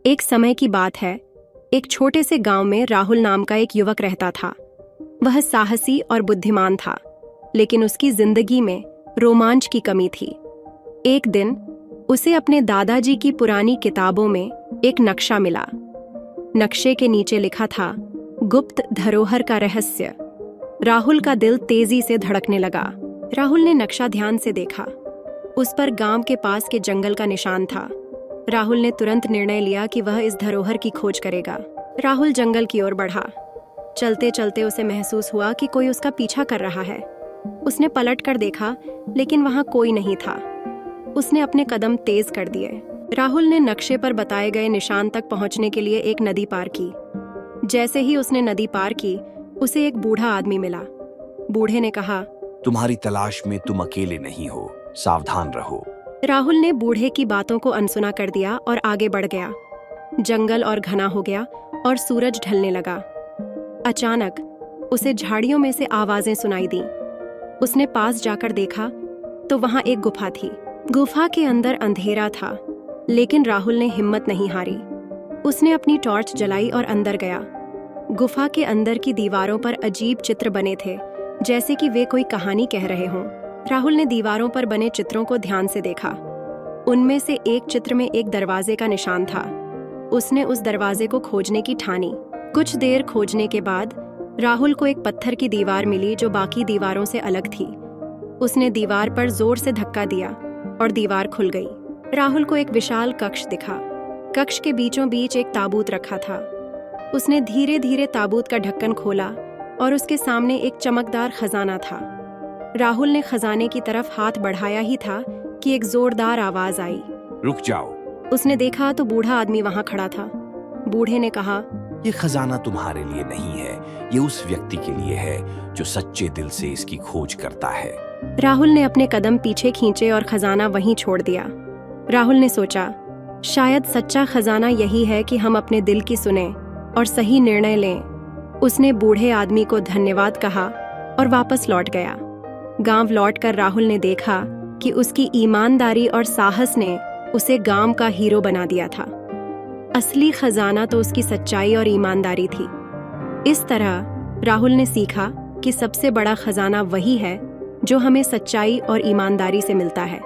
एक समय की बात है। एक छोटे से गांव में राहुल नाम का एक युवक रहता था। वह साहसी और बुद्धिमान था, लेकिन उसकी जिंदगी में रोमांच की कमी थी। एक दिन उसे अपने दादाजी की पुरानी किताबों में एक नक्शा मिला। नक्शे के नीचे लिखा था, गुप्त धरोहर का रहस्य। राहुल का दिल तेजी से धड़कने लगा। राहुल ने नक्शा ध्यान से देखा। उस पर गांव के पास के जंगल का निशान था। राहुल ने तुरंत निर्णय लिया कि वह इस धरोहर की खोज करेगा। राहुल जंगल की ओर बढ़ा। चलते चलते उसे महसूस हुआ कि कोई उसका पीछा कर रहा है। उसने पलट कर देखा, लेकिन वहां कोई नहीं था। उसने अपने कदम तेज कर दिए। राहुल ने नक्शे पर बताए गए निशान तक पहुंचने के लिए एक नदी पार की। जैसे ही उसने नदी पार की, उसे एक बूढ़ा आदमी मिला। बूढ़े ने कहा, तुम्हारी तलाश में तुम अकेले नहीं हो, सावधान रहो। राहुल ने बूढ़े की बातों को अनसुना कर दिया और आगे बढ़ गया। जंगल और घना हो गया और सूरज ढलने लगा। अचानक उसे झाड़ियों में से आवाजें सुनाई दी। उसने पास जाकर देखा तो वहां एक गुफा थी। गुफा के अंदर अंधेरा था, लेकिन राहुल ने हिम्मत नहीं हारी। उसने अपनी टॉर्च जलाई और अंदर गया। गुफा के अंदर की दीवारों पर अजीब चित्र बने थे, जैसे कि वे कोई कहानी कह रहे हों। राहुल ने दीवारों पर बने चित्रों को ध्यान से देखा। उनमें से एक चित्र में एक दरवाजे का निशान था। उसने उस दरवाजे को खोजने की ठानी। कुछ देर खोजने के बाद राहुल को एक पत्थर की दीवार मिली जो बाकी दीवारों से अलग थी। उसने दीवार पर जोर से धक्का दिया और दीवार खुल गई। राहुल को एक विशाल कक्ष दिखा। कक्ष के बीचों बीच एक ताबूत रखा था। उसने धीरे धीरे ताबूत का ढक्कन खोला और उसके सामने एक चमकदार खजाना था। राहुल ने खजाने की तरफ हाथ बढ़ाया ही था कि एक जोरदार आवाज आई, रुक जाओ। उसने देखा तो बूढ़ा आदमी वहां खड़ा था। बूढ़े ने कहा, ये खजाना तुम्हारे लिए नहीं है, ये उस व्यक्ति के लिए है जो सच्चे दिल से इसकी खोज करता है। राहुल ने अपने कदम पीछे खींचे और खजाना वहीं छोड़ दिया। राहुल ने सोचा, शायद सच्चा खजाना यही है कि हम अपने दिल की सुने और सही निर्णय लें। उसने बूढ़े आदमी को धन्यवाद कहा और वापस लौट गया। गांव लौटकर राहुल ने देखा कि उसकी ईमानदारी और साहस ने उसे गांव का हीरो बना दिया था। असली खजाना तो उसकी सच्चाई और ईमानदारी थी। इस तरह राहुल ने सीखा कि सबसे बड़ा खजाना वही है जो हमें सच्चाई और ईमानदारी से मिलता है।